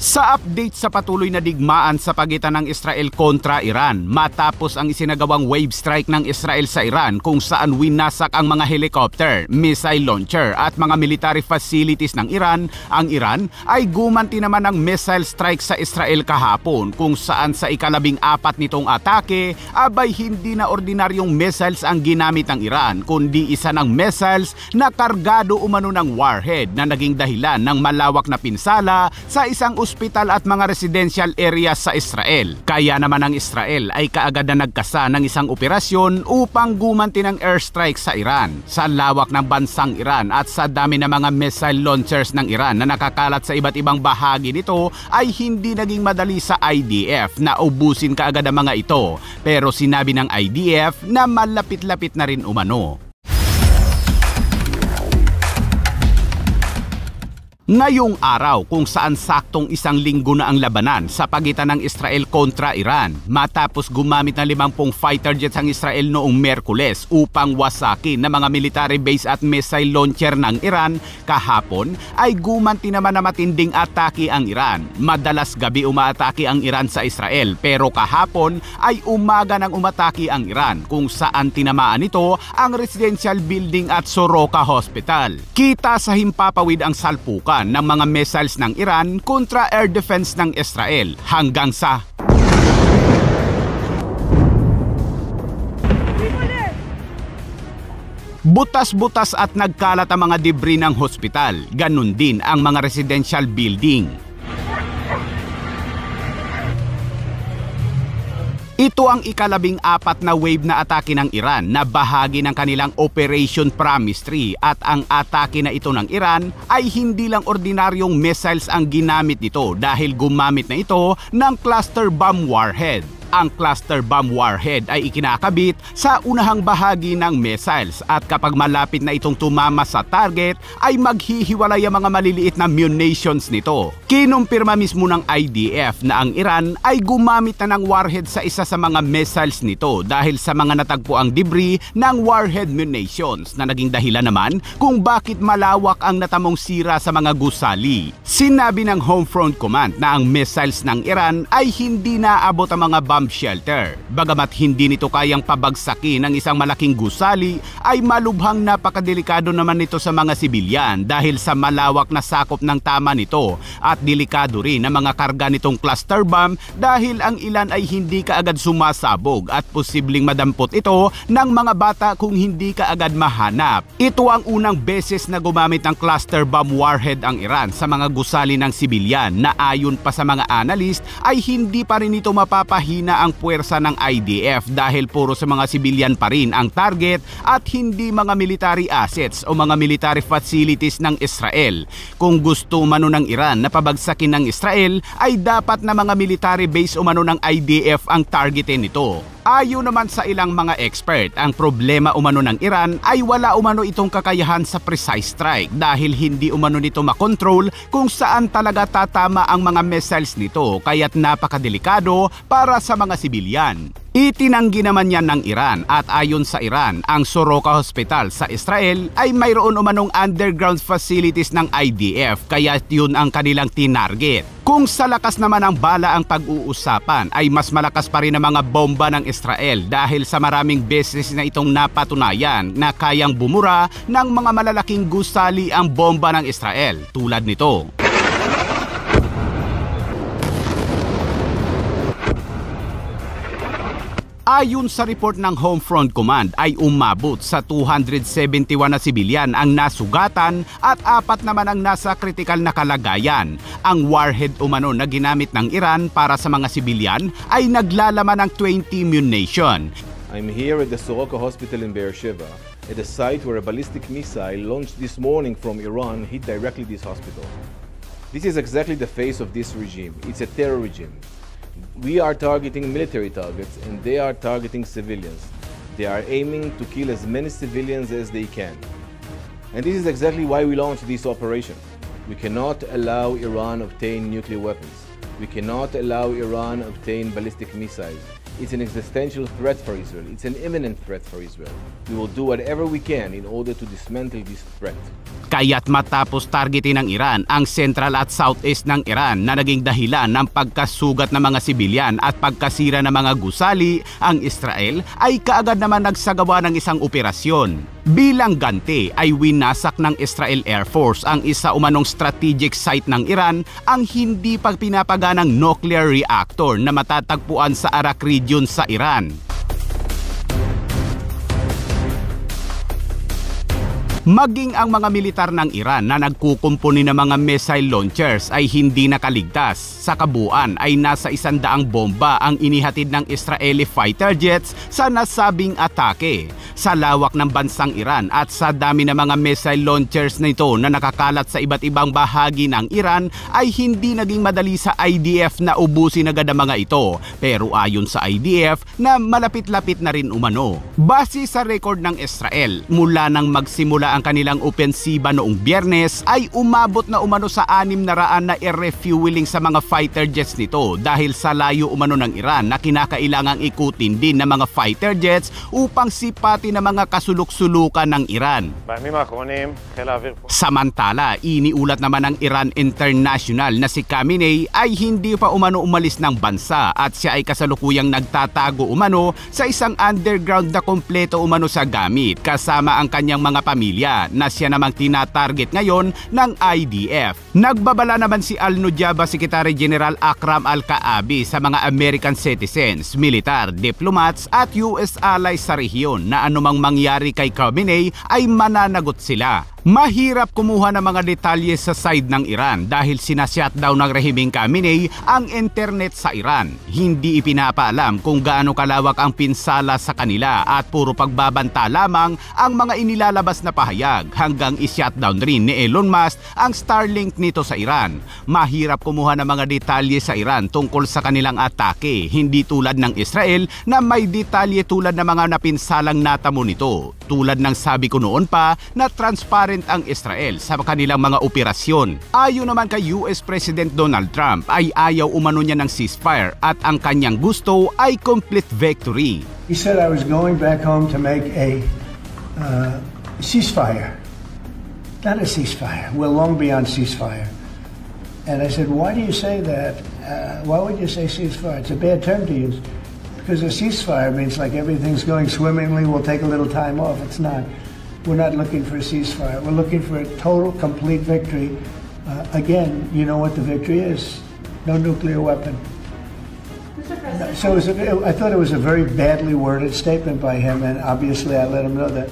Sa update sa patuloy na digmaan sa pagitan ng Israel kontra Iran matapos ang isinagawang wave strike ng Israel sa Iran kung saan winasak ang mga helicopter, missile launcher at mga military facilities ng Iran, ang Iran ay gumanti naman ng missile strike sa Israel kahapon kung saan sa ika-14 nitong atake abay hindi na ordinaryong missiles ang ginamit ng Iran kundi isa ng missiles na kargado umano ng warhead na naging dahilan ng malawak na pinsala sa isang ospital at mga residential areas sa Israel. Kaya naman ang Israel ay kaagad na nagkasa ng isang operasyon upang gumanti ng airstrike sa Iran. Sa lawak ng bansang Iran at sa dami ng mga missile launchers ng Iran na nakakalat sa iba't ibang bahagi nito ay hindi naging madali sa IDF na ubusin kaagad ang mga ito. Pero sinabi ng IDF na malapit-lapit na rin umano. Ngayong araw kung saan saktong isang linggo na ang labanan sa pagitan ng Israel kontra Iran matapos gumamit ng 50 fighter jets ang Israel noong Miyerkules upang wasakin ng mga military base at missile launcher ng Iran, kahapon ay gumanti naman na matinding atake ang Iran. Madalas gabi umaatake ang Iran sa Israel pero kahapon ay umaga nang umatake ang Iran kung saan tinamaan nito ang residential building at Soroka Hospital. Kita sa himpapawid ang salpukan ng mga missiles ng Iran kontra air defense ng Israel hanggang sa butas-butas at nagkalat ang mga debris ng hospital. Ganun din ang mga residential building. Ito ang ika-14 na wave na atake ng Iran na bahagi ng kanilang Operation Promise 3 at ang atake na ito ng Iran ay hindi lang ordinaryong missiles ang ginamit nito dahil gumamit na ito ng cluster bomb warhead. Ang cluster bomb warhead ay ikinakabit sa unahang bahagi ng missiles at kapag malapit na itong tumama sa target ay maghihiwalay ang mga maliliit na munitions nito. Kinumpirma mismo ng IDF na ang Iran ay gumamit na ng warhead sa isa sa mga missiles nito dahil sa mga natagpuang debris ng warhead munitions na naging dahilan naman kung bakit malawak ang natamong sira sa mga gusali. Sinabi ng Home Front Command na ang missiles ng Iran ay hindi naabot ang mga bomb shelter. Bagamat hindi nito kayang pabagsakin ng isang malaking gusali, ay malubhang napakadelikado naman nito sa mga sibilyan dahil sa malawak na sakop ng tama nito at delikado rin ang mga karga nitong cluster bomb dahil ang ilan ay hindi kaagad sumasabog at posibleng madampot ito ng mga bata kung hindi kaagad mahanap. Ito ang unang beses na gumamit ng cluster bomb warhead ang Iran sa mga gusali ng sibilyan na ayon pa sa mga analyst ay hindi pa rin ito mapapahina ang puwersa ng IDF dahil puro sa mga sibilyan pa rin ang target at hindi mga military assets o mga military facilities ng Israel. Kung gusto umano ng Iran na pabagsakin ng Israel ay dapat na mga military base umano ng IDF ang targetin nito. Ayon naman sa ilang mga expert, ang problema umano ng Iran ay wala umano itong kakayahan sa precise strike dahil hindi umano nito makontrol kung saan talaga tatama ang mga missiles nito kaya't napakadelikado para sa mga sibilyan. Itinanggi naman yan ng Iran at ayon sa Iran, ang Soroka Hospital sa Israel ay mayroon umanong underground facilities ng IDF kaya yun ang kanilang tinarget. Kung sa lakas naman ang bala ang pag-uusapan ay mas malakas pa rin ang mga bomba ng Israel dahil sa maraming beses na itong napatunayan na kayang bumura ng mga malalaking gusali ang bomba ng Israel tulad nito. Ayon sa report ng Home Front Command ay umabot sa 271 na sibilyan ang nasugatan at 4 naman ang nasa kritikal na kalagayan. Ang warhead umano na ginamit ng Iran para sa mga sibilyan ay naglalaman ng 20 munition. I'm here at the Soroka Hospital in Beersheba, at a site where a ballistic missile launched this morning from Iran hit directly this hospital. This is exactly the face of this regime. It's a terror regime. We are targeting military targets and they are targeting civilians. They are aiming to kill as many civilians as they can. And this is exactly why we launched this operation. We cannot allow Iran obtain nuclear weapons. We cannot allow Iran obtain ballistic missiles. It's an existential threat for Israel. It's an imminent threat for Israel. We will do whatever we can in order to dismantle this threat. Kaya't matapos targetin ng Iran ang central at southeast ng Iran na naging dahilan ng pagkasugat ng mga sibilyan at pagkasira ng mga gusali, ang Israel ay kaagad naman nagsagawa ng isang operasyon. Bilang ganti ay winasak ng Israel Air Force ang isa umanong strategic site ng Iran, ang hindi pa pinapaganang nuclear reactor na matatagpuan sa Arak region sa Iran. Maging ang mga militar ng Iran na nagkukumpuni ng mga missile launchers ay hindi nakaligtas. Sa kabuuan ay nasa 100 bomba ang inihatid ng Israeli fighter jets sa nasabing atake. Sa lawak ng bansang Iran at sa dami ng mga missile launchers nito na nakakalat sa iba't ibang bahagi ng Iran ay hindi naging madali sa IDF na ubusin agad ang mga ito. Pero ayon sa IDF na malapit-lapit na rin umano. Base sa record ng Israel, mula nang magsimula ang kanilang opensiba noong Biyernes ay umabot na umano sa 600 na i-refueling sa mga fighter jets nito dahil sa layo umano ng Iran na kinakailangang ikutin din ng mga fighter jets upang sipati ng mga kasuluk-sulukan ng Iran. Samantala, iniulat naman ng Iran International na si Khamenei ay hindi pa umano umalis ng bansa at siya ay kasalukuyang nagtatago umano sa isang underground na kompleto umano sa gamit kasama ang kanyang mga pamilya na siya namang tinatarget ngayon ng IDF. Nagbabala naman si Al-Nujaba Secretary General Akram Al-Kaabi sa mga American citizens, militar, diplomats at US allies sa rehiyon na anumang mangyari kay Khamenei ay mananagot sila. Mahirap kumuha ng mga detalye sa side ng Iran dahil sinashutdown ng rehimeng Khamenei ang internet sa Iran. Hindi ipinapaalam kung gaano kalawak ang pinsala sa kanila at puro pagbabanta lamang ang mga inilalabas na pahayag hanggang i-shutdown rin ni Elon Musk ang Starlink nito sa Iran. Mahirap kumuha ng mga detalye sa Iran tungkol sa kanilang atake, hindi tulad ng Israel na may detalye tulad ng mga napinsalang natamo nito. Tulad ng sabi ko noon pa na transparent ang Israel sa kanilang mga operasyon. Ayon naman kay US President Donald Trump ay ayaw umano niya ng ceasefire at ang kanyang gusto ay complete victory. He said I was going back home to make a ceasefire. Not a ceasefire. We're long beyond ceasefire. And I said, why do you say that? Why would you say ceasefire? It's a bad term to use. Because a ceasefire means like everything's going swimmingly, we'll take a little time off. It's not. We're not looking for a ceasefire. We're looking for a total, complete victory. Again, you know what the victory is. No nuclear weapon. So I thought it was a very badly worded statement by him, and obviously I let him know that.